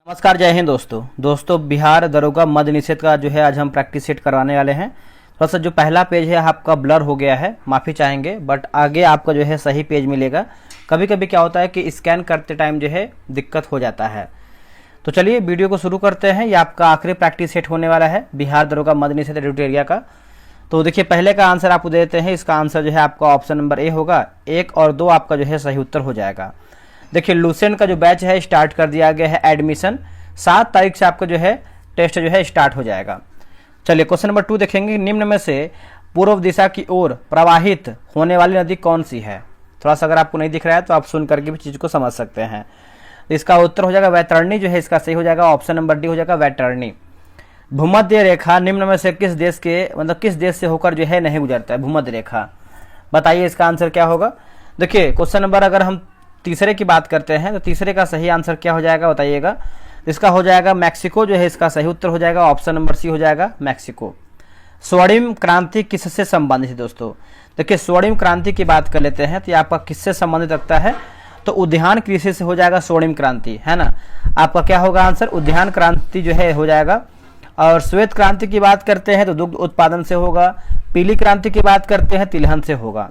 नमस्कार, जय हिंद दोस्तों बिहार दरोगा मद्य निषेध का जो है आज हम प्रैक्टिस सेट करवाने वाले हैं। थोड़ा सा जो पहला पेज है आपका ब्लर हो गया है, माफ़ी चाहेंगे, बट आगे आपका जो है सही पेज मिलेगा। कभी कभी क्या होता है कि स्कैन करते टाइम जो है दिक्कत हो जाता है। तो चलिए वीडियो को शुरू करते हैं। ये आपका आखिरी प्रैक्टिस सेट होने वाला है बिहार दरोगा मद्य निषेध एडिटोरिया का। तो देखिए पहले का आंसर आपको दे देते हैं। इसका आंसर जो है आपका ऑप्शन नंबर ए होगा। 1 और 2 आपका जो है सही उत्तर हो जाएगा। देखिए लूसेंट का जो बैच है स्टार्ट कर दिया गया है। एडमिशन 7 तारीख से आपका जो है टेस्ट जो है स्टार्ट हो जाएगा। चलिए क्वेश्चन नंबर 2 देखेंगे। निम्न में से पूर्व दिशा की ओर प्रवाहित होने वाली नदी कौन सी है? थोड़ा सा अगर आपको नहीं दिख रहा है तो आप सुन करके भी चीज को समझ सकते हैं। इसका उत्तर हो जाएगा वैतरणी जो है इसका सही हो जाएगा। ऑप्शन नंबर डी हो जाएगा वैतरणी। भूमध्य रेखा निम्न में से किस देश के किस देश से होकर जो है नहीं गुजरता है? भूमध्य रेखा, बताइए इसका आंसर क्या होगा। देखिए क्वेश्चन नंबर अगर हम तीसरे की बात करते हैं तो तीसरे का सही आंसर क्या हो जाएगा बताइएगा। इसका हो जाएगा मैक्सिको जो है इसका सही उत्तर हो जाएगा। ऑप्शन नंबर सी हो जाएगा मैक्सिको। स्वर्णिम क्रांति किससे संबंधित है दोस्तों? देखिए स्वर्णिम क्रांति की बात कर लेते हैं तो ये आपका किससे संबंधित रखता है? तो उद्यान कृषि से हो जाएगा स्वर्णिम क्रांति, है ना। आपका क्या होगा आंसर? उद्यान क्रांति जो है हो जाएगा। और श्वेत क्रांति की बात करते हैं तो दुग्ध उत्पादन से होगा। पीली क्रांति की बात करते हैं तिलहन से होगा।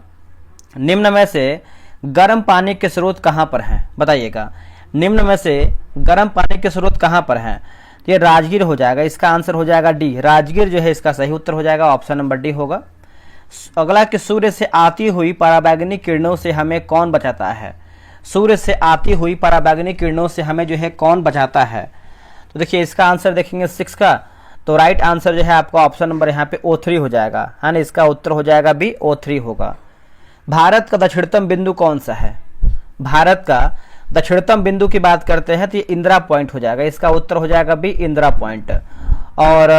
निम्न में से गर्म पानी के स्रोत कहाँ पर हैं बताइएगा। निम्न में से गर्म पानी के स्रोत कहाँ पर हैं? ये राजगीर हो जाएगा। इसका आंसर हो जाएगा डी, राजगीर जो है इसका सही उत्तर हो जाएगा। ऑप्शन नंबर डी होगा। अगला कि सूर्य से आती हुई पराबैंगनी किरणों से हमें कौन बचाता है? सूर्य से आती हुई पराबैंगनी किरणों से हमें जो है कौन बचाता है? तो देखिए इसका आंसर देखेंगे 6 का, तो राइट आंसर जो है आपका ऑप्शन नंबर यहाँ पे O3 हो जाएगा, है ना। इसका उत्तर हो जाएगा बी, O3 होगा। भारत का दक्षिणतम बिंदु कौन सा है? भारत का दक्षिणतम बिंदु की बात करते हैं तो ये इंदिरा पॉइंट हो जाएगा। इसका उत्तर हो जाएगा बी, इंदिरा पॉइंट। और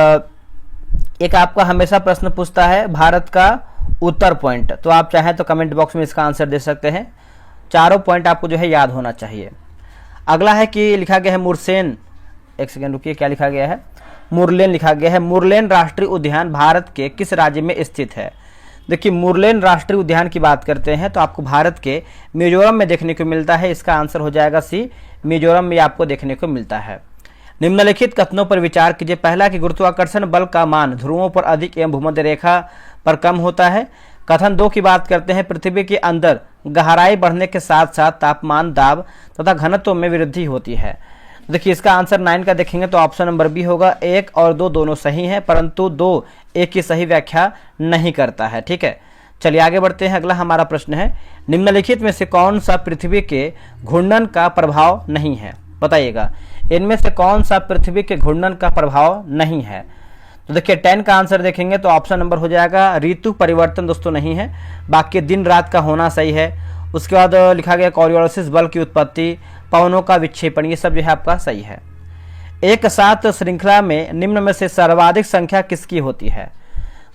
एक आपका हमेशा प्रश्न पूछता है भारत का उत्तर पॉइंट, तो आप चाहें तो कमेंट बॉक्स में इसका आंसर दे सकते हैं। चारों पॉइंट आपको जो है याद होना चाहिए। अगला है कि लिखा गया है मुरसेन, एक सेकेंड रुकिए, क्या लिखा गया है? मुरलेन लिखा गया है। मुरलेन राष्ट्रीय उद्यान भारत के किस राज्य में स्थित है? देखिए मुरलेन राष्ट्रीय उद्यान की बात करते हैं तो आपको भारत के मिजोरम में देखने को मिलता है। इसका आंसर हो जाएगा सी, मिजोरम में आपको देखने को मिलता है। निम्नलिखित कथनों पर विचार कीजिए। पहला कि गुरुत्वाकर्षण बल का मान ध्रुवों पर अधिक एवं भूमध्य रेखा पर कम होता है। कथन 2 की बात करते हैं पृथ्वी के अंदर गहराई बढ़ने के साथ साथ तापमान, दाब तथा घनत्व में वृद्धि होती है। देखिए इसका आंसर 9 का देखेंगे तो ऑप्शन नंबर बी होगा। 1 और 2 दोनों सही हैं, परंतु 2 एक की सही व्याख्या नहीं करता है, ठीक है। चलिए आगे बढ़ते हैं। अगला हमारा प्रश्न है निम्नलिखित में से कौन सा पृथ्वी के घूर्णन का प्रभाव नहीं है? बताइएगा इनमें से कौन सा पृथ्वी के घूर्णन का प्रभाव नहीं है? तो देखिए 10 का आंसर देखेंगे तो ऑप्शन नंबर हो जाएगा ऋतु परिवर्तन दोस्तों नहीं है, बाकी दिन रात का होना सही है। उसके बाद लिखा गया कोरियोलिस बल की उत्पत्ति, पवनों का विक्षेपण, ये सब जो है आपका सही है। एक साथ श्रृंखला में निम्न में से सर्वाधिक संख्या किसकी होती है?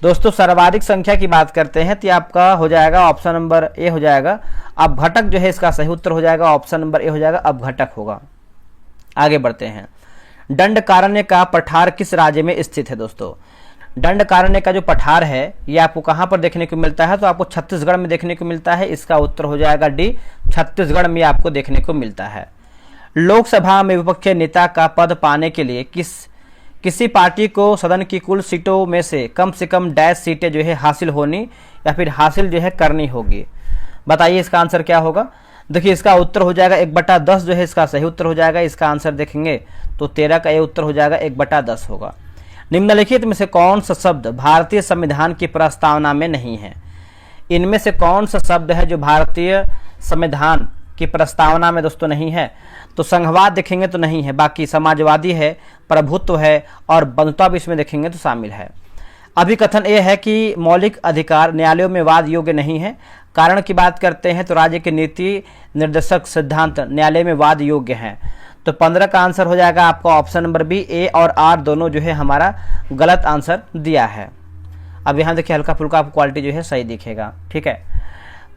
दोस्तों सर्वाधिक संख्या की बात करते हैं तो आपका हो जाएगा ऑप्शन नंबर ए हो जाएगा। अपघटक जो है इसका सही उत्तर हो जाएगा। ऑप्शन नंबर ए हो जाएगा, अपघटक होगा। आगे बढ़ते हैं। दंडकारण्य का पठार किस राज्य में स्थित है? दोस्तों दंडकारण्य का जो पठार है ये आपको कहां पर देखने को मिलता है? तो आपको छत्तीसगढ़ में देखने को मिलता है। इसका उत्तर हो जाएगा डी, छत्तीसगढ़ में आपको देखने को मिलता है। लोकसभा में विपक्षी नेता का पद पाने के लिए किसी पार्टी को सदन की कुल सीटों में से कम डैश सीटें जो है हासिल होनी या फिर हासिल जो है करनी होगी? बताइए इसका आंसर क्या होगा। देखिए इसका उत्तर हो जाएगा 1/10 जो है इसका सही उत्तर हो जाएगा। इसका आंसर देखेंगे तो 13 का ये उत्तर हो जाएगा, 1/10 होगा। निम्नलिखित में से कौन सा शब्द भारतीय संविधान की प्रस्तावना में नहीं है? इनमें से कौन सा शब्द है जो भारतीय संविधान की प्रस्तावना में दोस्तों नहीं है? तो संघवाद देखेंगे तो नहीं है, बाकी समाजवादी है, प्रभुत्व है और बंधुता भी इसमें देखेंगे तो शामिल है। अभिकथन ये है कि मौलिक अधिकार न्यायालयों में वाद योग्य नहीं है। कारण की बात करते हैं तो राज्य के नीति निर्देशक सिद्धांत न्यायालय में वाद योग्य हैं। तो 15 का आंसर हो जाएगा आपका ऑप्शन नंबर बी। ए और आर दोनों जो है हमारा गलत आंसर दिया है। अब यहाँ देखिए हल्का फुल्का आपको क्वालिटी जो है सही दिखेगा, ठीक है।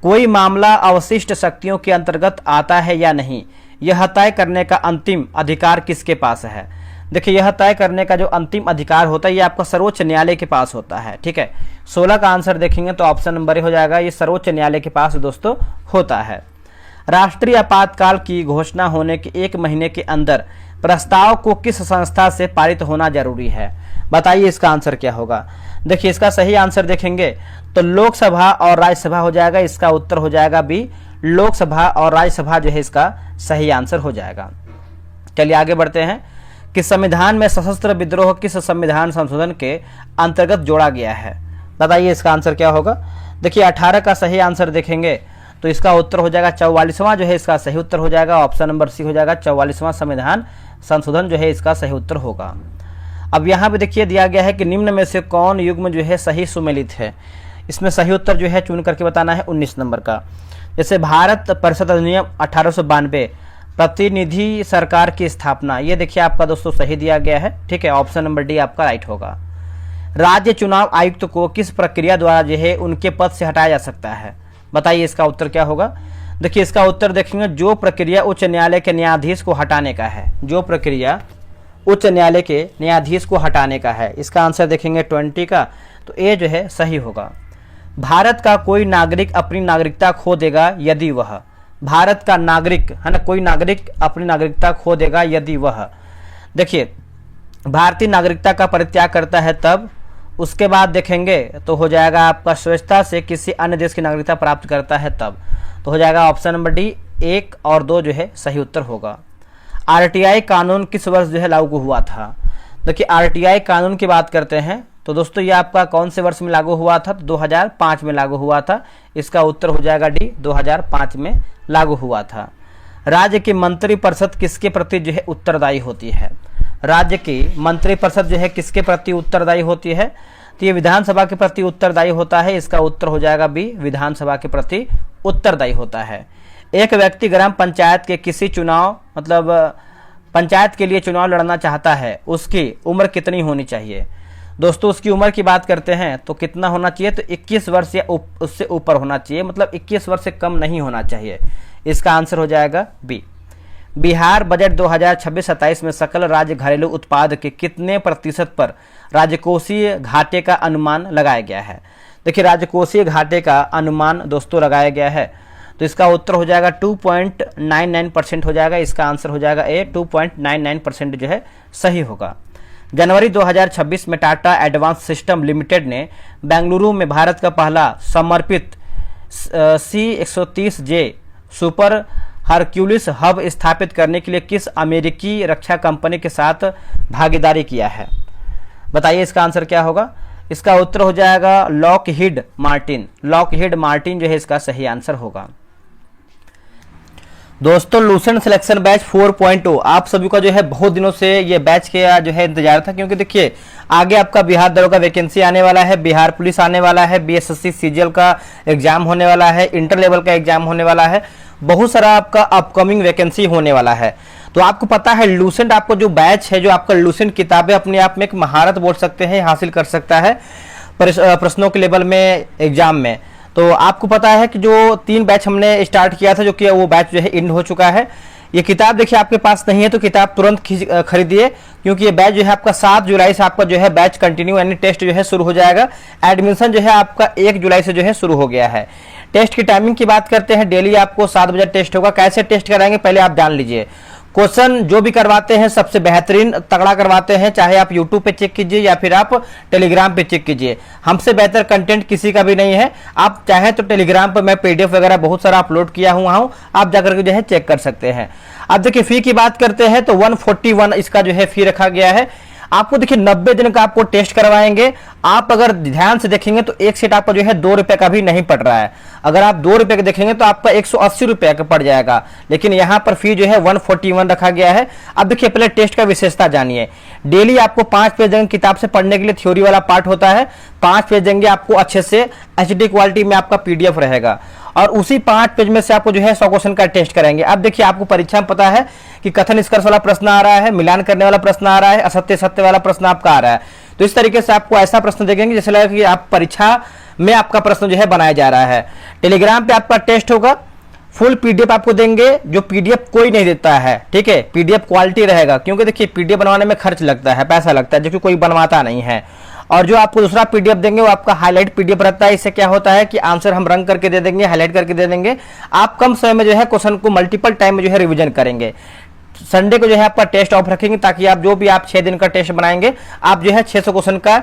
कोई मामला अवशिष्ट शक्तियों के अंतर्गत आता है या नहीं, यह तय करने का अंतिम अधिकार किसके पास है? देखिए यह तय करने का जो अंतिम अधिकार होता है ये आपका सर्वोच्च न्यायालय के पास होता है, ठीक है। 16 का आंसर देखेंगे तो ऑप्शन नंबर ए हो जाएगा, ये सर्वोच्च न्यायालय के पास दोस्तों होता है। राष्ट्रीय आपातकाल की घोषणा होने के 1 महीने के अंदर प्रस्ताव को किस संस्था से पारित होना जरूरी है? बताइए इसका आंसर क्या होगा। देखिए इसका सही आंसर देखेंगे तो लोकसभा और राज्यसभा हो जाएगा। इसका उत्तर हो जाएगा बी, लोकसभा और राज्यसभा जो है इसका सही आंसर हो जाएगा। चलिए आगे बढ़ते हैं कि संविधान में सशस्त्र विद्रोह किस संविधान संशोधन के अंतर्गत जोड़ा गया है? बताइए इसका आंसर क्या होगा। देखिए 18 का सही आंसर देखेंगे तो इसका उत्तर हो जाएगा 44वां जो है इसका सही उत्तर हो जाएगा। ऑप्शन नंबर सी हो जाएगा, 44वां संविधान संशोधन जो है इसका सही उत्तर होगा। अब यहाँ पे देखिए दिया गया है कि निम्न में से कौन युग्म जो है सही सुमेलित है। इसमें सही उत्तर जो है चुन करके बताना है 19 नंबर का। जैसे भारत परिषद अधिनियम 1892, प्रतिनिधि सरकार की स्थापना, ये देखिए आपका दोस्तों सही दिया गया है। ठीक है, ऑप्शन नंबर डी आपका राइट होगा। राज्य चुनाव आयुक्त को किस प्रक्रिया द्वारा जो है उनके पद से हटाया जा सकता है? बताइए इसका उत्तर क्या होगा। देखिए इसका उत्तर देखेंगे जो प्रक्रिया उच्च न्यायालय के न्यायाधीश को हटाने का है, जो प्रक्रिया उच्च न्यायालय के न्यायाधीश को हटाने का है। इसका आंसर देखेंगे 20 का, तो ए जो है सही होगा। भारत का कोई नागरिक अपनी नागरिकता खो देगा यदि वह, भारत का नागरिक है ना, कोई नागरिक अपनी नागरिकता खो देगा यदि वह, देखिए भारतीय नागरिकता का परित्याग करता है तब, उसके बाद देखेंगे तो हो जाएगा आपका स्वेच्छा से किसी अन्य देश की नागरिकता प्राप्त करता है तब, तो हो जाएगा ऑप्शन नंबर डी 1 और 2 जो है सही उत्तर होगा। आरटीआई कानून किस वर्ष जो है लागू हुआ था? देखिए आरटीआई कानून की बात करते हैं तो दोस्तों ये आपका कौन से वर्ष में लागू हुआ था? 2005 में लागू हुआ था। इसका उत्तर हो जाएगा डी, 2005 में लागू हुआ था। राज्य की मंत्रिपरिषद किसके प्रति जो है उत्तरदायी होती है? राज्य की मंत्रिपरिषद जो है किसके प्रति उत्तरदायी होती है? तो ये विधानसभा के प्रति उत्तरदायी होता है। इसका उत्तर हो जाएगा बी, विधानसभा के प्रति उत्तरदायी होता है। एक व्यक्ति ग्राम पंचायत के किसी चुनाव मतलब पंचायत के लिए चुनाव लड़ना चाहता है, उसकी उम्र कितनी होनी चाहिए? दोस्तों उसकी उम्र की बात करते हैं तो कितना होना चाहिए? तो 21 वर्ष या उससे ऊपर होना चाहिए, मतलब 21 वर्ष से कम नहीं होना चाहिए। इसका आंसर हो जाएगा बी। बिहार बजट 2026-27 में सकल राज्य घरेलू उत्पाद के कितने प्रतिशत पर राजकोषीय घाटे का अनुमान लगाया गया है? देखिए राजकोषीय घाटे का अनुमान दोस्तों लगाया गया है, तो इसका उत्तर हो जाएगा 2.99% हो जाएगा। इसका आंसर हो जाएगा ए, 2.99% जो है सही होगा। जनवरी 2026 में टाटा एडवांस सिस्टम लिमिटेड ने बेंगलुरु में भारत का पहला समर्पित C-130J सुपर हरक्यूलिस हब स्थापित करने के लिए किस अमेरिकी रक्षा कंपनी के साथ भागीदारी किया है? बताइए इसका आंसर क्या होगा। इसका उत्तर हो जाएगा लॉकहीड मार्टिन। लॉकहीड मार्टिन जो है इसका सही आंसर होगा। दोस्तों लूसेंट सिलेक्शन बैच 4.0 आप सभी का जो है बहुत दिनों से ये बैच के जो है इंतजार था, क्योंकि देखिए आगे आपका बिहार दरोगा वैकेंसी आने वाला है, बिहार पुलिस आने वाला है, बीएसएससी सीजीएल का एग्जाम होने वाला है, इंटर लेवल का एग्जाम होने वाला है, बहुत सारा आपका अपकमिंग वैकेंसी होने वाला है। तो आपको पता है लूसेंट आपको जो बैच है, जो आपका लूसेंट किताबें अपने आप में एक महारत बोल सकते हैं, हासिल कर सकता है प्रश्नों के लेवल में एग्जाम में। तो आपको पता है कि जो 3 बैच हमने स्टार्ट किया था, जो कि वो बैच जो है एंड हो चुका है। ये किताब देखिए आपके पास नहीं है तो किताब तुरंत खरीदिए, क्योंकि ये बैच जो है आपका 7 जुलाई से आपका जो है बैच कंटिन्यू यानी टेस्ट जो है शुरू हो जाएगा। एडमिशन जो है आपका 1 जुलाई से जो है शुरू हो गया है। टेस्ट की टाइमिंग की बात करते हैं, डेली आपको 7 बजे टेस्ट होगा। कैसे टेस्ट कराएंगे पहले आप जान लीजिए। क्वेश्चन जो भी करवाते हैं सबसे बेहतरीन तगड़ा करवाते हैं, चाहे आप YouTube पे चेक कीजिए या फिर आप टेलीग्राम पे चेक कीजिए। हमसे बेहतर कंटेंट किसी का भी नहीं है। आप चाहे तो टेलीग्राम पर मैं PDF वगैरह बहुत सारा अपलोड किया हुआ हूँ, आप जाकर के जो है चेक कर सकते हैं। अब देखिए फी की बात करते हैं तो 141 इसका जो है फी रखा गया है। आपको देखिए 90 दिन का आपको टेस्ट करवाएंगे। आप अगर ध्यान से देखेंगे तो एक सेट आपका जो है 2 रुपए का भी नहीं पड़ रहा है। अगर आप 2 रुपए का देखेंगे तो आपका 180 रुपए का पड़ जाएगा, लेकिन यहाँ पर फी जो है 141 रखा गया है। अब देखिए पहले टेस्ट का विशेषता जानिए। डेली आपको 5 पेज देंगे किताब से पढ़ने के लिए, थ्योरी वाला पार्ट होता है। 5 पेज देंगे आपको अच्छे से HD क्वालिटी में आपका PDF रहेगा, और उसी 5 पेज में से आपको जो है 100 क्वेश्चन का टेस्ट कराएंगे। अब देखिए आपको परीक्षा में पता है कि कथन निष्कर्ष वाला प्रश्न आ रहा है, मिलान करने वाला प्रश्न आ रहा है, असत्य सत्य वाला प्रश्न आपका आ रहा है। तो इस तरीके से आपको ऐसा प्रश्न देंगे जैसे लगा कि आप परीक्षा में आपका प्रश्न जो है बनाया जा रहा है। टेलीग्राम पे आपका टेस्ट होगा, फुल PDF आपको देंगे, जो PDF कोई नहीं देता है। ठीक है, PDF क्वालिटी रहेगा, क्योंकि देखिए PDF बनवाने में खर्च लगता है, पैसा लगता है, जो कि कोई बनवाता नहीं है। और जो आपको दूसरा PDF देंगे वो आपका हाईलाइट PDF रहता है। इससे क्या होता है कि आंसर हम रंग करके दे देंगे, हाईलाइट करके दे देंगे। आप कम समय में जो है क्वेश्चन को मल्टीपल टाइम में जो है रिवीजन करेंगे। संडे को जो है आपका टेस्ट ऑफ रखेंगे, ताकि आप जो भी आप 6 दिन का टेस्ट बनाएंगे, आप जो है 600 क्वेश्चन का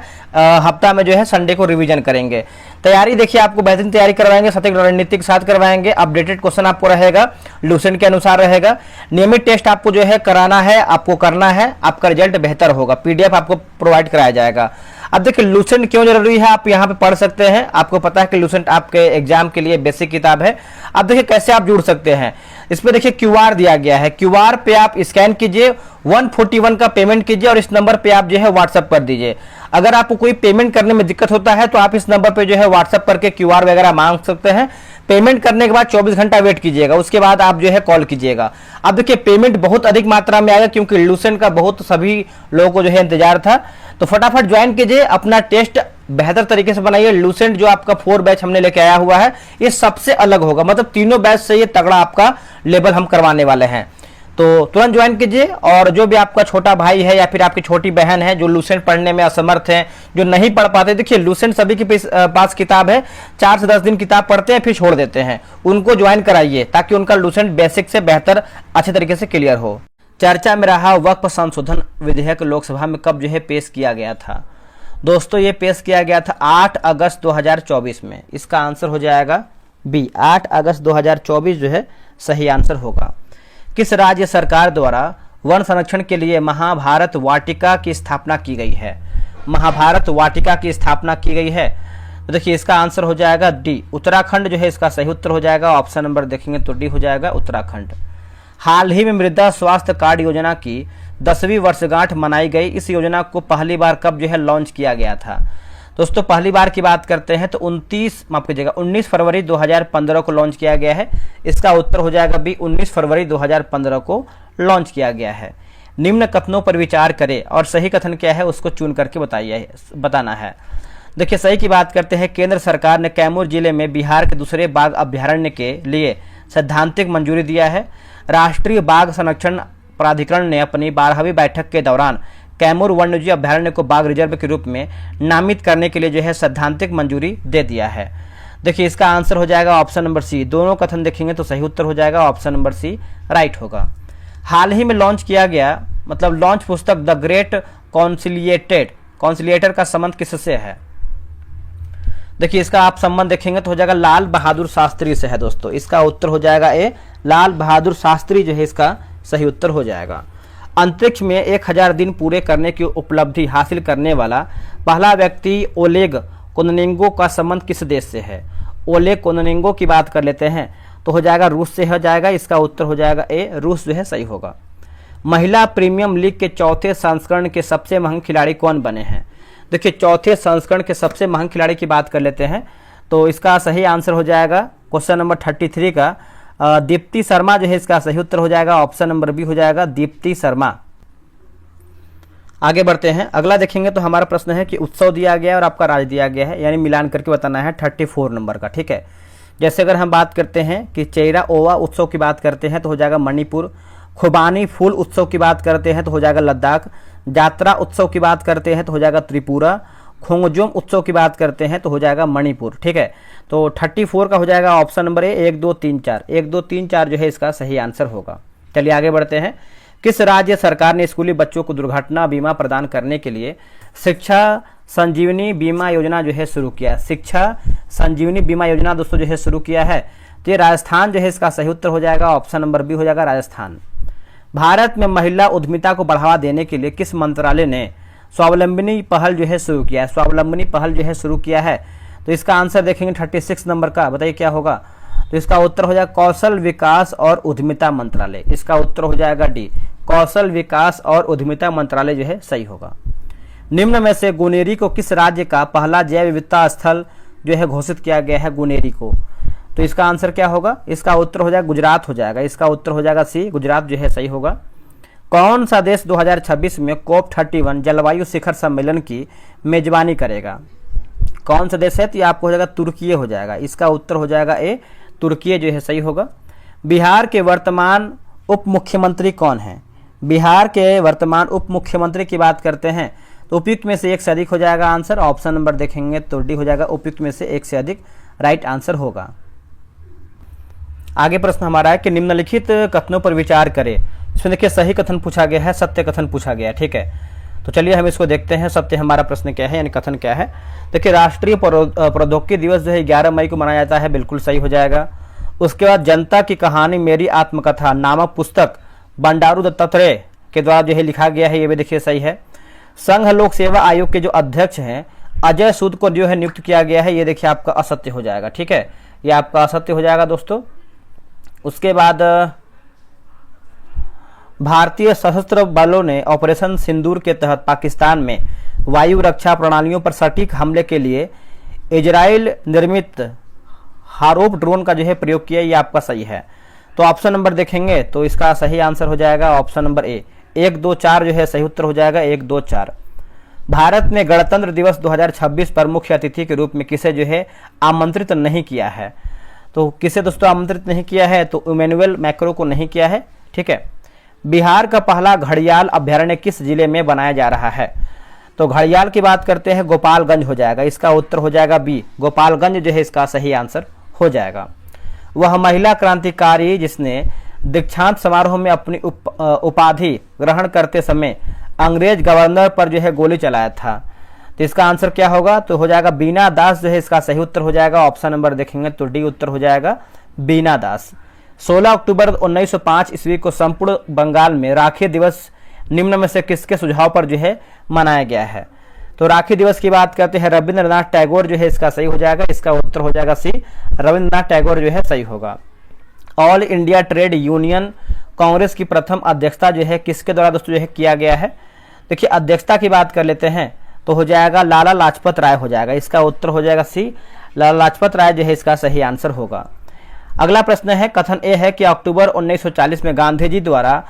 हफ्ता में जो है संडे को रिवीजन करेंगे। तैयारी देखिए आपको बेहतरीन तैयारी करवाएंगे, सटीक रणनीति के साथ करवाएंगे। अपडेटेड क्वेश्चन आपको रहेगा, लूसेंट के अनुसार रहेगा। नियमित टेस्ट आपको जो है कराना है, आपको करना है, आपका रिजल्ट बेहतर होगा। पीडीएफ आपको प्रोवाइड कराया जाएगा। अब देखिए लूसेंट क्यों जरूरी है, आप यहाँ पे पढ़ सकते हैं। आपको पता है कि लूसेंट आपके एग्जाम के लिए बेसिक किताब है। अब देखिए कैसे आप जुड़ सकते हैं। इस पे देखिए क्यूआर दिया गया है, क्यूआर पे आप स्कैन कीजिए, 141 का पेमेंट कीजिए और इस नंबर पे आप जो है व्हाट्सएप कर दीजिए। अगर आपको कोई पेमेंट करने में दिक्कत होता है तो आप इस नंबर पे जो है व्हाट्सएप करके क्यूआर वगैरह मांग सकते हैं। पेमेंट करने के बाद 24 घंटा वेट कीजिएगा, उसके बाद आप जो है कॉल कीजिएगा। अब देखिए पेमेंट बहुत अधिक मात्रा में आएगा, क्योंकि लूसेंट का बहुत सभी लोगों को जो है इंतजार था। तो फटाफट ज्वाइन कीजिए, अपना टेस्ट बेहतर तरीके से बनाइए। लूसेंट जो आपका 4 बैच हमने लेके आया हुआ है, ये सबसे अलग होगा, मतलब तीनों बैच से ये तगड़ा आपका लेवल हम करवाने वाले हैं। तो तुरंत ज्वाइन कीजिए। और जो भी आपका छोटा भाई है या फिर आपकी छोटी बहन है जो लूसेंट पढ़ने में असमर्थ है, जो नहीं पढ़ पाते, देखिए लूसेंट सभी के पास किताब है, 4 से 10 दिन किताब पढ़ते हैं फिर छोड़ देते हैं, उनको ज्वाइन कराइए ताकि उनका लूसेंट बेसिक से बेहतर अच्छे तरीके से क्लियर हो। चर्चा में रहा वक्फ संशोधन विधेयक लोकसभा में कब जो है पेश किया गया था। दोस्तों ये पेश किया गया था 8 अगस्त 2024 में। इसका आंसर हो जाएगा बी, 8 अगस्त 2024 जो है सही आंसर होगा। किस राज्य सरकार द्वारा वन संरक्षण के लिए महाभारत वाटिका की स्थापना की गई है। महाभारत वाटिका की स्थापना की गई है, तो देखिए इसका आंसर हो जाएगा डी, उत्तराखंड जो है इसका सही उत्तर हो जाएगा। ऑप्शन नंबर देखेंगे तो डी हो जाएगा, उत्तराखंड। हाल ही में मृदा स्वास्थ्य कार्ड योजना की 10वीं वर्षगांठ मनाई गई। इस योजना को पहली बार कब जो है लॉन्च किया गया था। दोस्तों पहली बार की बात करते हैं तो 19 फरवरी 2015 को लॉन्च किया गया है। इसका उत्तर हो जाएगा बी, 19 फरवरी 2015 को लॉन्च किया गया है। निम्न कथनों पर विचार करें और सही कथन क्या है उसको चुन करके बताना है। देखिए सही की बात करते हैं, केंद्र सरकार ने कैमूर जिले में बिहार के दूसरे बाघ अभ्यारण्य के लिए सैद्धांतिक मंजूरी दिया है। राष्ट्रीय बाघ संरक्षण प्राधिकरण ने अपनी 12वीं बैठक के दौरान कैमूर वन्यजीव अभ्यारण्य को बाघ रिजर्व के रूप में नामित करने के लिए जो है सैद्धांतिक मंजूरी दे दिया है। देखिए इसका आंसर हो जाएगा ऑप्शन नंबर सी। दोनों कथन देखेंगे तो सही उत्तर हो जाएगा, ऑप्शन नंबर सी राइट होगा। हाल ही में लॉन्च किया गया, मतलब लॉन्च पुस्तक द ग्रेट कॉन्सिलिएटर का संबंध किससे है। देखिए इसका आप संबंध देखेंगे तो हो जाएगा लाल बहादुर शास्त्री से है। दोस्तों इसका उत्तर हो जाएगा ए, लाल बहादुर शास्त्री जो है इसका सही उत्तर हो जाएगा। अंतरिक्ष में 1000 दिन पूरे करने की उपलब्धि हासिल करने वाला पहला व्यक्ति ओलेग कोनोनेंगो का संबंध किस देश से है। ओलेग कोनोनेंगो की बात कर लेते हैं तो हो जाएगा रूस से हो जाएगा। इसका उत्तर हो जाएगा ए, रूस जो है सही होगा। महिला प्रीमियम लीग के चौथे संस्करण के सबसे महंगे खिलाड़ी कौन बने हैं। देखिए चौथे संस्करण के सबसे महंगे खिलाड़ी की बात कर लेते हैं तो इसका सही आंसर हो जाएगा क्वेश्चन नंबर 33 का दीप्ति शर्मा जो है इसका सही उत्तर हो जाएगा। ऑप्शन नंबर बी हो जाएगा, दीप्ति शर्मा। आगे बढ़ते हैं, अगला देखेंगे तो हमारा प्रश्न है कि उत्सव दिया गया है और आपका राज्य दिया गया है, यानी मिलान करके बताना है 34 नंबर का। ठीक है, जैसे अगर हम बात करते हैं कि चेरा ओवा उत्सव की बात करते हैं तो हो जाएगा मणिपुर। खुबानी फूल उत्सव की बात करते हैं तो हो जाएगा लद्दाख। यात्रा उत्सव की बात करते हैं तो हो जाएगा त्रिपुरा। खोंगजोम उत्सव की बात करते हैं तो हो जाएगा मणिपुर। ठीक है, तो 34 का हो जाएगा ऑप्शन नंबर ए, 1 2 3 4। 1 2 3 4 जो है इसका सही आंसर होगा। चलिए आगे बढ़ते हैं। किस राज्य सरकार ने स्कूली बच्चों को दुर्घटना बीमा प्रदान करने के लिए शिक्षा संजीवनी बीमा योजना जो है शुरू किया। शिक्षा संजीवनी बीमा योजना दोस्तों जो है शुरू किया है, तो ये राजस्थान जो है इसका सही उत्तर हो जाएगा। ऑप्शन नंबर बी हो जाएगा, राजस्थान। भारत में महिला उद्यमिता को बढ़ावा देने के लिए किस मंत्रालय ने स्वावलंबनी पहल जो है शुरू किया है। स्वावलंबनी पहल जो है शुरू किया है, तो इसका आंसर देखेंगे 36 नंबर का, बताइए क्या होगा। तो इसका उत्तर हो जाएगा कौशल विकास और उद्यमिता मंत्रालय। इसका उत्तर हो जाएगा डी, कौशल विकास और उद्यमिता मंत्रालय जो है सही होगा। निम्न में से गुनेरी को किस राज्य का पहला जैव विविधता स्थल जो है घोषित किया गया है, गुनेरी को। तो इसका आंसर क्या होगा, इसका उत्तर हो जाएगा गुजरात हो जाएगा। इसका उत्तर हो जाएगा सी, गुजरात जो है सही होगा। कौन सा देश 2026 में COP31 जलवायु शिखर सम्मेलन की मेजबानी करेगा। कौन सा देश है, तो ये आपको हो जाएगा तुर्की हो जाएगा। इसका उत्तर हो जाएगा ए, तुर्की जो है सही होगा। बिहार के वर्तमान उप मुख्यमंत्री कौन है। बिहार के वर्तमान उप मुख्यमंत्री की बात करते हैं तो उपयुक्त में से एक से अधिक हो जाएगा आंसर। ऑप्शन नंबर देखेंगे तो डी हो जाएगा, उपयुक्त में से एक से अधिक राइट आंसर होगा। आगे प्रश्न हमारा है कि निम्नलिखित कथनों पर विचार करें। इसमें देखिए सही कथन पूछा गया है, सत्य कथन पूछा गया है। ठीक है, तो चलिए हम इसको देखते हैं। सत्य हमारा प्रश्न क्या है, यानी कथन क्या है। देखिए राष्ट्रीय प्रौद्योगिकी दिवस जो है 11 मई को मनाया जाता है, बिल्कुल सही हो जाएगा। उसके बाद जनता की कहानी मेरी आत्मकथा नामक पुस्तक बंडारू दत्तात्रेय के द्वारा जो है लिखा गया है, ये भी देखिए सही है। संघ लोक सेवा आयोग के जो अध्यक्ष हैं अजय सूद को जो है नियुक्त किया गया है, ये देखिए आपका असत्य हो जाएगा। ठीक है, ये आपका असत्य हो जाएगा दोस्तों। उसके बाद भारतीय सशस्त्र बलों ने ऑपरेशन सिंदूर के तहत पाकिस्तान में वायु रक्षा प्रणालियों पर सटीक हमले के लिए इजराइल निर्मित हारोप ड्रोन का जो है प्रयोग किया, ये आपका सही है। तो ऑप्शन नंबर देखेंगे तो इसका सही आंसर हो जाएगा ऑप्शन नंबर ए, 1, 2, 4 जो है सही उत्तर हो जाएगा, 1, 2, 4। भारत ने गणतंत्र दिवस 2026 पर मुख्य अतिथि के रूप में किसे जो है आमंत्रित नहीं किया है। तो किसे दोस्तों आमंत्रित नहीं किया है, तो इमैनुअल मैक्रो को नहीं किया है। ठीक है, बिहार का पहला घड़ियाल अभ्यारण्य किस जिले में बनाया जा रहा है। तो घड़ियाल की बात करते हैं, गोपालगंज हो जाएगा, इसका उत्तर हो जाएगा बी, गोपालगंज जो है इसका सही आंसर हो जाएगा। वह महिला क्रांतिकारी जिसने दीक्षांत समारोह में अपनी उपाधि ग्रहण करते समय अंग्रेज गवर्नर पर जो है गोली चलाया था, तो इसका आंसर क्या होगा, तो हो जाएगा बीना दास जो है इसका सही उत्तर हो जाएगा। ऑप्शन नंबर देखेंगे तो डी उत्तर हो जाएगा, बीना दास। 16 अक्टूबर 1905 ईस्वी को संपूर्ण बंगाल में राखी दिवस निम्न में से किसके सुझाव पर जो है मनाया गया है। तो राखी दिवस की बात करते हैं, रविंद्रनाथ टैगोर जो है इसका सही हो जाएगा, इसका उत्तर हो जाएगा सी, रविंद्रनाथ टैगोर जो है सही होगा। All India trade union Congress की प्रथम अध्यक्षता जो है किसके द्वारा दोस्तों जो है किया गया है। देखिए अध्यक्षता की बात कर लेते हैं तो हो जाएगा लाला लाजपत राय हो जाएगा, इसका उत्तर हो जाएगा सी, लाला लाजपत राय जो है इसका सही आंसर होगा। अगला प्रश्न है, कथन ए है कि अक्टूबर 1940 में गांधी जी द्वारा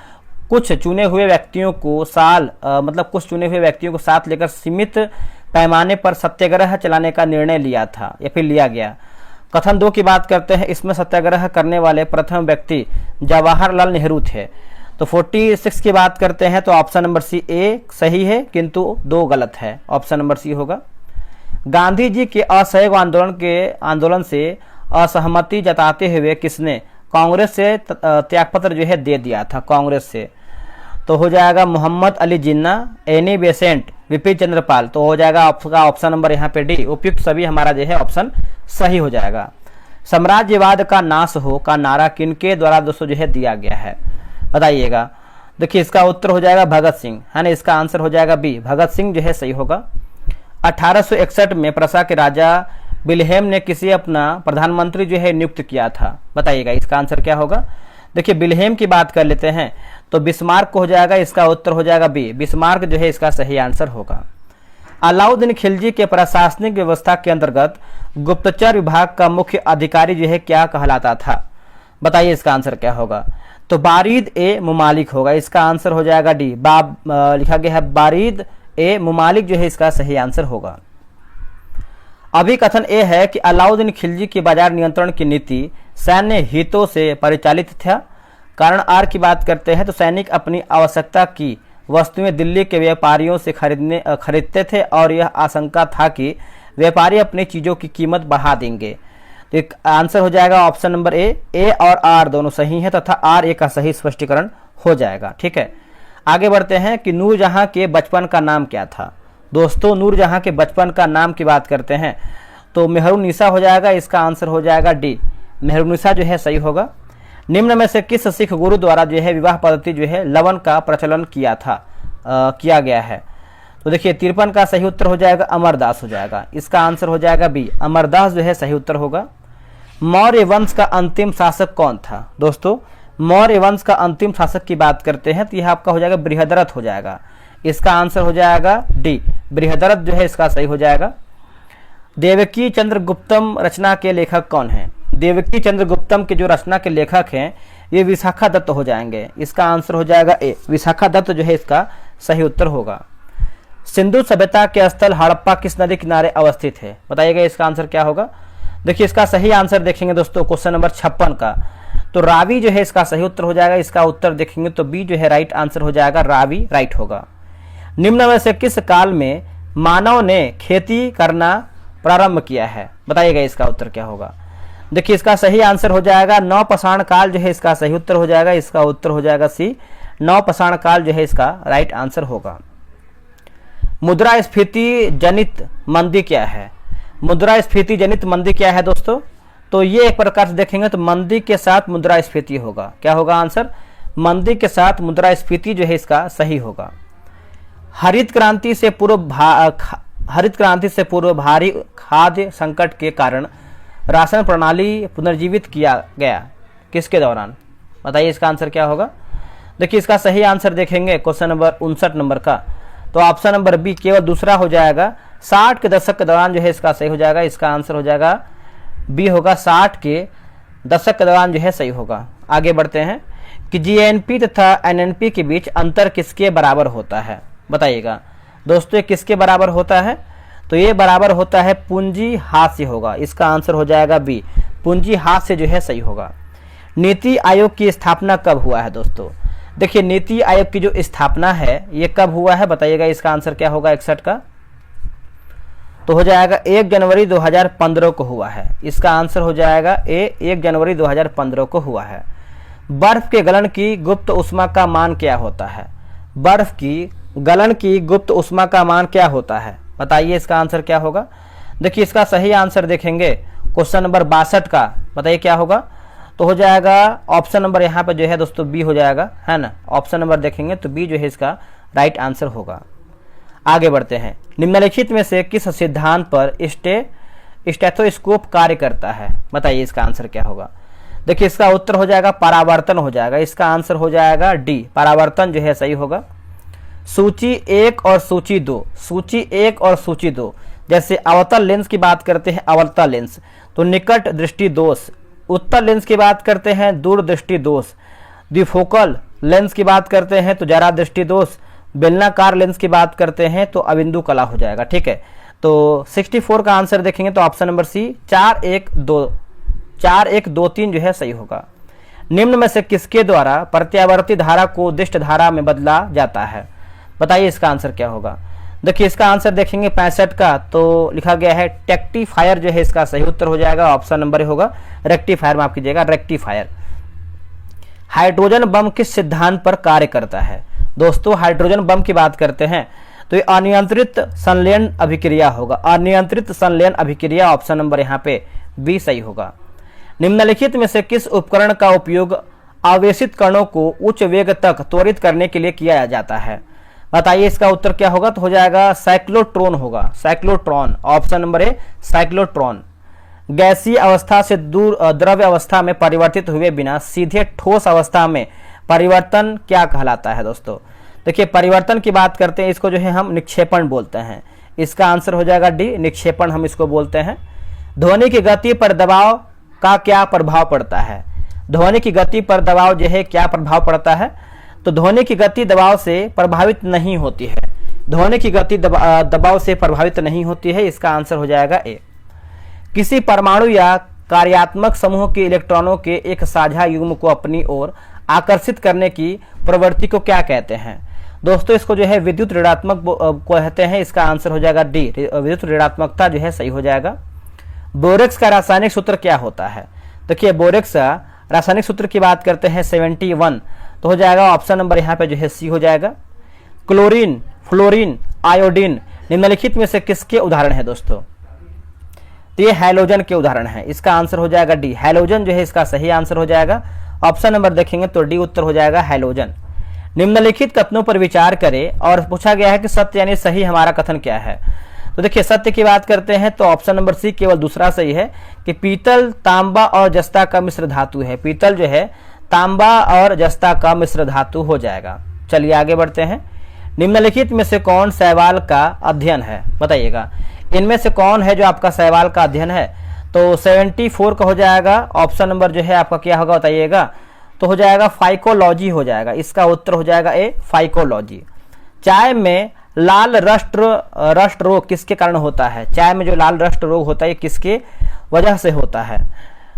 कुछ चुने हुए व्यक्तियों को कुछ चुने हुए व्यक्तियों को साथ लेकर सीमित पैमाने पर सत्याग्रह चलाने का निर्णय लिया था या फिर लिया गया। कथन 2 की बात करते हैं, इसमें सत्याग्रह करने वाले प्रथम व्यक्ति जवाहरलाल नेहरू थे। तो 46 की बात करते हैं तो ऑप्शन नंबर सी ए सही है, किंतु 2 गलत है, ऑप्शन नंबर सी होगा। गांधी जी के असहयोग आंदोलन से असहमति जताते हुए किसने कांग्रेस से त्यागपत्र जो है दे दिया था, कांग्रेस से। तो हो जाएगा मोहम्मद अली जिन्ना, एनी बेसेंट, विपिन चंद्रपाल। तो हो जाएगा आपका ऑप्शन नंबर यहाँ पे डी, उपयुक्त सभी हमारा जो है ऑप्शन सही हो जाएगा। साम्राज्यवाद का नाश हो का नारा किनके द्वारा दोस्तों जो है दिया गया है, बताइएगा। देखिए इसका उत्तर हो जाएगा भगत सिंह, है ना, इसका आंसर हो जाएगा बी, भगत सिंह जो है सही होगा। 1861 में प्रसा के राजा विल्हेम ने किसी अपना प्रधानमंत्री जो है नियुक्त किया था, बताइएगा इसका आंसर क्या होगा। देखिए विल्हेम की बात कर लेते हैं तो बिस्मार्क को हो जाएगा, इसका उत्तर हो जाएगा बी, बिस्मार्क जो है इसका सही आंसर होगा। अलाउद्दीन खिलजी के प्रशासनिक व्यवस्था के अंतर्गत गुप्तचर विभाग का मुख्य अधिकारी जो है क्या कहलाता था, बताइए इसका आंसर क्या होगा। तो बारिद ए मुमालिक होगा, इसका आंसर हो जाएगा डी, लिखा गया है बारिद ए मुमालिक जो है इसका सही आंसर होगा। अभी कथन ए है कि अलाउद्दीन खिलजी की बाजार नियंत्रण की नीति सैन्य हितों से परिचालित था। कारण आर की बात करते हैं तो सैनिक अपनी आवश्यकता की वस्तुएं दिल्ली के व्यापारियों से खरीदते थे और यह आशंका था कि व्यापारी अपनी चीजों की कीमत बढ़ा देंगे। तो एक आंसर हो जाएगा ऑप्शन नंबर ए और आर दोनों सही है तथा आर ए का सही स्पष्टीकरण हो जाएगा। ठीक है, आगे बढ़ते हैं कि नूरजहां के बचपन का नाम क्या था। दोस्तों नूरजहां के बचपन का नाम की बात करते हैं तो मेहरुन्निसा हो जाएगा, इसका आंसर हो जाएगा डी, मेहरुन्निसा जो है सही होगा। निम्न में से किस सिख गुरु द्वारा जो है विवाह पद्धति जो है लवन का प्रचलन किया गया है। तो देखिए 53 का सही उत्तर हो जाएगा अमरदास हो जाएगा, इसका आंसर हो जाएगा बी, अमरदास जो है सही उत्तर होगा। मौर्य वंश का अंतिम शासक कौन था। दोस्तों मौर्य वंश का अंतिम शासक की बात करते हैं तो यह आपका हो जाएगा बृहदरथ हो जाएगा, इसका आंसर हो जाएगा डी, बृहदरथ जो है इसका सही हो जाएगा। देवकी चंद्रगुप्तम रचना के लेखक कौन है। देवकी चंद्रगुप्तम के जो रचना के लेखक हैं ये विशाखा दत्त हो जाएंगे, इसका आंसर हो जाएगा ए, विशाखा दत्त जो है इसका सही उत्तर होगा। सिंधु सभ्यता के स्थल हड़प्पा किस नदी किनारे अवस्थित है, बताइएगा इसका आंसर क्या होगा। देखिए इसका सही आंसर देखेंगे दोस्तों क्वेश्चन नंबर 56 का तो रावी जो है इसका सही उत्तर हो जाएगा, इसका उत्तर देखेंगे तो बी जो है राइट आंसर हो जाएगा, रावी राइट होगा। निम्न में से किस काल में मानव ने खेती करना प्रारंभ किया है, बताइएगा इसका उत्तर क्या होगा। देखिए इसका सही आंसर हो जाएगा नवपाषाण काल जो है इसका सही उत्तर हो जाएगा, इसका उत्तर हो जाएगा सी, नवपाषाण काल जो है इसका राइट आंसर होगा। मुद्रास्फीति जनित मंदी क्या है? मुद्रास्फीति जनित मंदी क्या है दोस्तों? तो ये एक प्रकार से देखेंगे तो मंदी के साथ मुद्रास्फीति होगा। क्या होगा आंसर? मंदी के साथ मुद्रास्फीति जो है इसका सही होगा। हरित क्रांति से पूर्व भारी खाद्य संकट के कारण राशन प्रणाली पुनर्जीवित किया गया, किसके दौरान? बताइए इसका आंसर क्या होगा। देखिए इसका सही आंसर देखेंगे क्वेश्चन नंबर 59 नंबर का, तो ऑप्शन नंबर बी केवल दूसरा हो जाएगा। 60 के दशक के दौरान जो है इसका सही हो जाएगा। इसका आंसर हो जाएगा बी होगा, 60 के दशक के दौरान जो है सही होगा। आगे बढ़ते हैं कि जीएनपी तथा एनएनपी के बीच अंतर किसके बराबर होता है? बताइएगा दोस्तों, ये किसके बराबर होता है? तो ये बराबर होता है पूंजी हाथ से होगा। इसका आंसर हो जाएगा बी, पूंजी हाथ से जो है सही होगा। नीति आयोग की स्थापना कब हुआ है दोस्तों? देखिए नीति आयोग की जो स्थापना है ये कब हुआ है बताइएगा। इसका आंसर क्या होगा 61 का? तो हो जाएगा 1 जनवरी 2015 को हुआ है। इसका आंसर हो जाएगा ए, 1 जनवरी 2015 को हुआ है। बर्फ के गलन की गुप्त उष्मा का मान क्या होता है? बर्फ की गलन की गुप्त उष्मा का मान क्या होता है? बताइए इसका आंसर क्या होगा। देखिए इसका सही आंसर देखेंगे क्वेश्चन नंबर 62 का, बताइए क्या होगा। तो हो जाएगा ऑप्शन नंबर यहाँ पे जो है दोस्तों बी हो जाएगा, है ना। ऑप्शन नंबर देखेंगे तो बी जो है इसका राइट आंसर होगा। आगे बढ़ते हैं, निम्नलिखित में से किस सिद्धांत पर स्टेथोस्कोप कार्य करता है? बताइए इसका आंसर क्या होगा। देखिए इसका उत्तर हो जाएगा परावर्तन हो जाएगा। इसका आंसर हो जाएगा डी, परावर्तन जो है सही होगा। सूची 1 और सूची 2, सूची 1 और सूची 2, जैसे अवतल लेंस की बात करते हैं अवतल लेंस तो निकट दृष्टि दोष, उत्तल लेंस की बात करते हैं दूर दृष्टि दोष, द्विफोकल लेंस की बात करते हैं तो जरा दृष्टि दोष, बेलनाकार लेंस की बात करते हैं तो अबिंदु कला हो जाएगा। ठीक है, तो 64 का आंसर देखेंगे तो ऑप्शन नंबर सी 4123 जो है सही होगा। निम्न में से किसके द्वारा प्रत्यावर्ती धारा को दिष्ट धारा में बदला जाता है? बताइए इसका आंसर क्या होगा। देखिए इसका आंसर देखेंगे 65 का, तो लिखा गया है टेक्टिफायर जो है इसका सही उत्तर हो जाएगा। ऑप्शन नंबर होगा रेक्टिफायर, माफ कीजिएगा रेक्टिफायर। हाइड्रोजन बम किस सिद्धांत पर कार्य करता है? दोस्तों हाइड्रोजन बम की बात करते हैं तो ये अनियंत्रित संलयन अभिक्रिया होगा, अनियंत्रित संलयन अभिक्रिया। ऑप्शन नंबर यहाँ पे बी सही होगा। निम्नलिखित में से किस उपकरण का उपयोग आवेशित कणों को उच्च वेग तक त्वरित करने के लिए किया जाता है? बताइए इसका उत्तर क्या होगा। तो हो जाएगा साइक्लोट्रॉन होगा, cyclotron. Option number A cyclotron. गैसीय अवस्था से दूर द्रव्य अवस्था में परिवर्तित हुए बिना सीधे ठोस अवस्था में परिवर्तन क्या कहलाता है? दोस्तों देखिए परिवर्तन की बात करते हैं, इसको जो है हम निक्षेपण बोलते हैं। इसका आंसर हो जाएगा डी, निक्षेपण हम इसको बोलते हैं। ध्वनि की गति पर दबाव का क्या प्रभाव पड़ता है? ध्वनि की गति पर दबाव जो है क्या प्रभाव पड़ता है? तो ध्वनि की गति दबाव से प्रभावित नहीं होती है, ध्वनि की गति दबाव से प्रभावित नहीं होती है। इसका आंसर हो जाएगा ए। किसी परमाणु या कार्यात्मक समूह के इलेक्ट्रॉनों के एक साझा युग्म को अपनी ओर आकर्षित करने की प्रवृत्ति को क्या कहते हैं? दोस्तों इसको जो है विद्युत ऋणात्मक को कहते हैं। इसका आंसर हो जाएगा डी, विद्युत ऋणात्मकता जो है सही हो जाएगा। बोरेक्स का रासायनिक सूत्र क्या होता है? देखिए बोरेक्स का रासायनिक सूत्र की बात करते हैं 71, तो हो जाएगा ऑप्शन नंबर यहाँ पे जो है सी हो जाएगा। क्लोरीन, फ्लोरीन, आयोडीन निम्नलिखित में से किसके उदाहरण है दोस्तों? तो ये हैलोजन के उदाहरण है। इसका आंसर हो जाएगा डी, हैलोजन जो है इसका सही आंसर हो जाएगा। ऑप्शन नंबर देखेंगे तो डी उत्तर हो जाएगा हैलोजन। निम्नलिखित कथनों पर विचार करें और पूछा गया है कि सत्य यानी सही हमारा कथन क्या है। तो देखिए सत्य की बात करते हैं तो ऑप्शन नंबर सी केवल दूसरा सही है कि पीतल तांबा और जस्ता का मिश्र धातु है। पीतल जो है तांबा और जस्ता का मिश्र धातु हो जाएगा। चलिए आगे बढ़ते हैं। निम्नलिखित में से कौन शैवाल का अध्ययन है? बताइएगा इनमें से कौन है जो आपका शैवाल का अध्ययन है? तो 74 का हो जाएगा। ऑप्शन नंबर जो है आपका क्या होगा बताइएगा। तो हो जाएगा फाइकोलॉजी हो जाएगा। इसका उत्तर हो जाएगा ए, फाइकोलॉजी। चाय में लाल रस्ट रोग किसके कारण होता है? चाय में जो लाल रस्ट रोग होता है किसके वजह से होता है?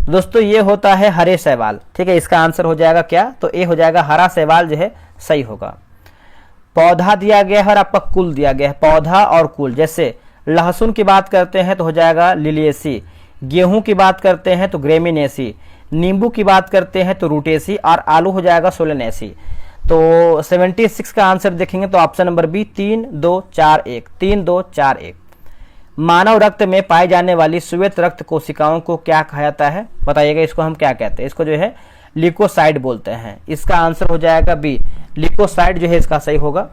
दोस्तों ये होता है हरे शैवाल। ठीक है, इसका आंसर हो जाएगा क्या? तो ए हो जाएगा, हरा शैवाल जो है सही होगा। पौधा दिया गया है और आपका कुल दिया गया है, पौधा और कुल। जैसे लहसुन की बात करते हैं तो हो जाएगा लिलिएसी, गेहूं की बात करते हैं तो ग्रेमिनेसी, नींबू की बात करते हैं तो रूटेसी और आलू हो जाएगा सोलेनेसी। तो 76 का आंसर देखेंगे तो ऑप्शन नंबर बी 3 2 4 1, 3 2 4 1। मानव रक्त में पाई जाने वाली श्वेत रक्त कोशिकाओं को क्या कहा जाता है, बताइएगा। इसको हम क्या कहते हैं, इसको जो है ल्यूकोसाइट बोलते हैं। इसका आंसर हो जाएगा बी, ल्यूकोसाइट जो है इसका सही होगा।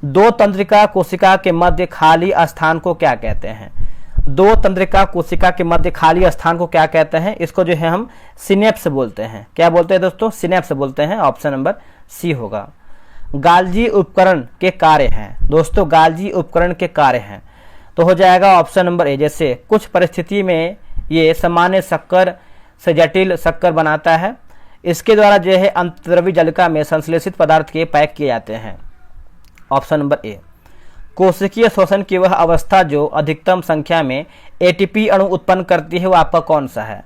दो तंत्रिका कोशिका के मध्य खाली स्थान को क्या कहते हैं, दो तंत्रिका कोशिका के मध्य खाली स्थान को क्या कहते हैं, इसको जो है हम सिनेप्स बोलते हैं। क्या बोलते हैं दोस्तों, सिनेप्स बोलते हैं। ऑप्शन नंबर सी होगा। गाल्जी उपकरण के कार्य हैं दोस्तों, गाल्जी उपकरण के कार्य हैं तो हो जाएगा ऑप्शन नंबर ए। जैसे कुछ परिस्थिति में ये सामान्य शक्कर से जटिल शक्कर बनाता है। इसके द्वारा जो है अंतर्द्रव्य जलिका में संश्लेषित पदार्थ के पैक किए जाते हैं। Option number A. कोशिकीय शोषण की वह अवस्था जो अधिकतम संख्या में एटीपी अणु उत्पन्न करती है वो आपका कौन सा है,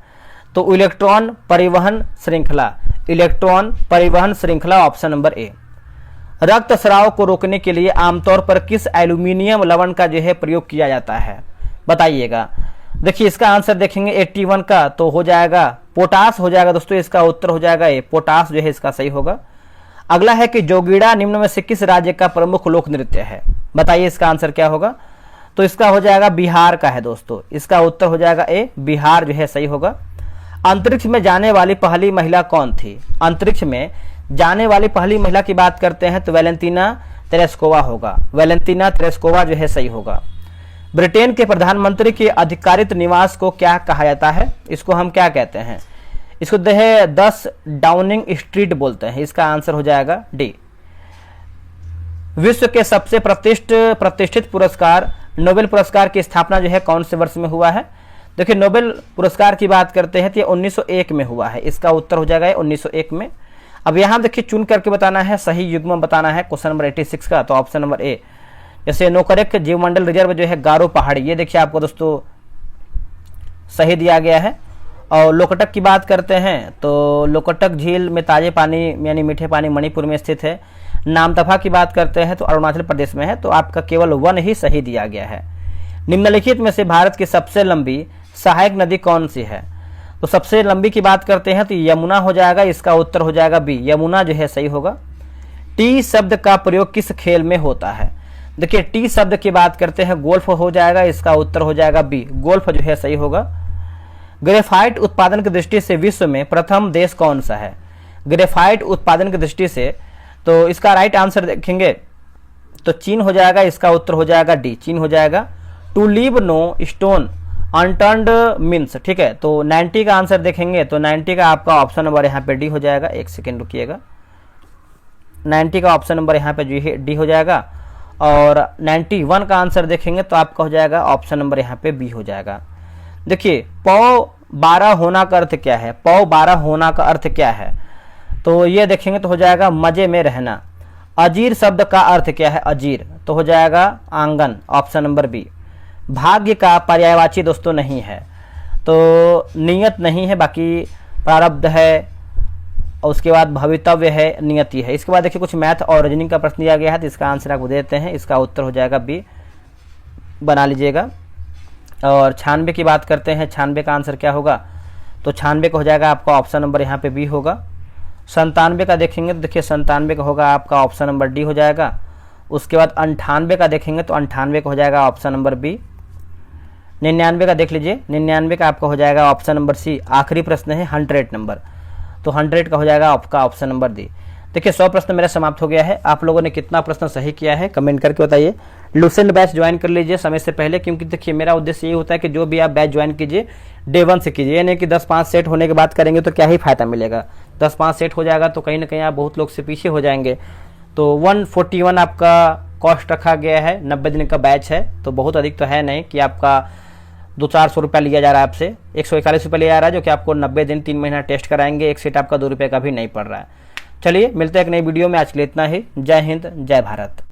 तो इलेक्ट्रॉन परिवहन श्रृंखला, इलेक्ट्रॉन परिवहन श्रृंखला। Option number A. रक्त स्राव को रोकने के लिए आमतौर पर किस एल्यूमिनियम लवण का जो है प्रयोग किया जाता है, बताइएगा। देखिए इसका आंसर देखेंगे 81 का तो हो जाएगा पोटास हो जाएगा दोस्तों। इसका उत्तर हो जाएगा ए, पोटास जो है इसका सही होगा। अगला है कि जोगीड़ा निम्न में से किस राज्य का प्रमुख लोक नृत्य है, बताइए इसका आंसर क्या होगा। तो इसका हो जाएगा बिहार का है दोस्तों। इसका उत्तर हो जाएगा ए, बिहार जो है सही होगा। अंतरिक्ष में जाने वाली पहली महिला कौन थी, अंतरिक्ष में जाने वाली पहली महिला की बात करते हैं तो वैलेंटीना तेरेस्कोवा होगा। वैलेंटीना तेरेस्कोवा जो है सही होगा। ब्रिटेन के प्रधानमंत्री के अधिकारित निवास को क्या कहा जाता है, इसको हम क्या कहते हैं, इसको 10 डाउनिंग स्ट्रीट बोलते हैं। इसका आंसर हो जाएगा डी। विश्व के सबसे प्रतिष्ठित पुरस्कार नोबेल पुरस्कार की स्थापना जो है कौन से वर्ष में हुआ है। देखिए नोबेल पुरस्कार की बात करते हैं तो ये 1901 में हुआ है। इसका उत्तर हो जाएगा 1901 में। अब यहाँ देखिए चुन करके बताना है, सही युग्म बताना है क्वेश्चन नंबर 86 का, तो ऑप्शन नंबर ए। जैसे नोकरेक जीवमंडल रिजर्व जो है गारो पहाड़ी, ये देखिए आपको दोस्तों सही दिया गया है। और लोकटक की बात करते हैं तो लोकटक झील में ताजे पानी यानी मीठे पानी मणिपुर में स्थित है। नामदफा की बात करते हैं तो अरुणाचल प्रदेश में है, तो आपका केवल 1 ही सही दिया गया है। निम्नलिखित में से भारत की सबसे लंबी सहायक नदी कौन सी है, तो सबसे लंबी की बात करते हैं तो यमुना हो जाएगा। इसका उत्तर हो जाएगा बी, यमुना जो है सही होगा। टी शब्द का प्रयोग किस खेल में होता है, देखिए टी शब्द की बात करते हैं गोल्फ हो जाएगा। इसका उत्तर हो जाएगा बी, गोल्फ जो है सही होगा। ग्रेफाइट उत्पादन की दृष्टि से विश्व में प्रथम देश कौन सा है, ग्रेफाइट उत्पादन की दृष्टि से, तो इसका राइट आंसर देखेंगे तो चीन हो जाएगा। इसका उत्तर हो जाएगा डी, चीन हो जाएगा। To leave no stone unturned means, ठीक है। तो 90 का आंसर देखेंगे तो 90 का आपका ऑप्शन नंबर यहाँ पे डी हो जाएगा। एक सेकेंड रुकिएगा, 90 का ऑप्शन नंबर यहाँ पे डी हो जाएगा। और 91 का आंसर देखेंगे तो आपका हो जाएगा ऑप्शन नंबर यहाँ पे बी हो जाएगा। देखिए पौ 12 होना का अर्थ क्या है, पौ 12 होना का अर्थ क्या है, तो ये देखेंगे तो हो जाएगा मजे में रहना। अजीर शब्द का अर्थ क्या है, अजीर, तो हो जाएगा आंगन। Option number B. भाग्य का पर्यायवाची दोस्तों नहीं है, तो नियत नहीं है, बाकी प्रारब्ध है और उसके बाद भवितव्य है, नियति है। इसके बाद देखिए कुछ मैथ और रीजनिंग का प्रश्न दिया गया है तो इसका आंसर आपको देते हैं। इसका उत्तर हो जाएगा बी, बना लीजिएगा। और 96 की बात करते हैं, 96 का आंसर क्या होगा, तो 96 का हो जाएगा आपका ऑप्शन नंबर यहाँ पे बी होगा। 97 का देखेंगे तो देखिए 97 का होगा आपका ऑप्शन नंबर डी हो जाएगा। उसके बाद 98 का देखेंगे तो 98 का हो जाएगा ऑप्शन नंबर बी। 99 का देख लीजिए, 99 का आपका हो जाएगा ऑप्शन नंबर सी। आखिरी प्रश्न है 100 नंबर, तो 100 का हो जाएगा आपका ऑप्शन नंबर डी। देखिए 100 प्रश्न मेरा समाप्त हो गया है। आप लोगों ने कितना प्रश्न सही किया है कमेंट करके बताइए। लूसेंट बैच ज्वाइन कर लीजिए समय से पहले, क्योंकि देखिए मेरा उद्देश्य ये होता है कि जो भी आप बैच ज्वाइन कीजिए डे 1 से कीजिए। ये नहीं कि 10-5 सेट होने के बाद करेंगे तो क्या ही फायदा मिलेगा। 10-5 सेट हो जाएगा तो कहीं ना कहीं आप बहुत लोग से पीछे हो जाएंगे। तो 141 आपका कॉस्ट रखा गया है, 90 दिन का बैच है, तो बहुत अधिक तो है नहीं कि आपका 200-400 रुपया लिया जा रहा है आपसे। 141 रुपये लिया जा रहा है जो कि आपको 90 दिन 3 महीना टेस्ट कराएंगे। एक सेट आपका 2 रुपये का भी नहीं पड़ रहा है। चलिए मिलते हैं एक नई वीडियो में, आज के लिए इतना ही। जय हिंद, जय भारत।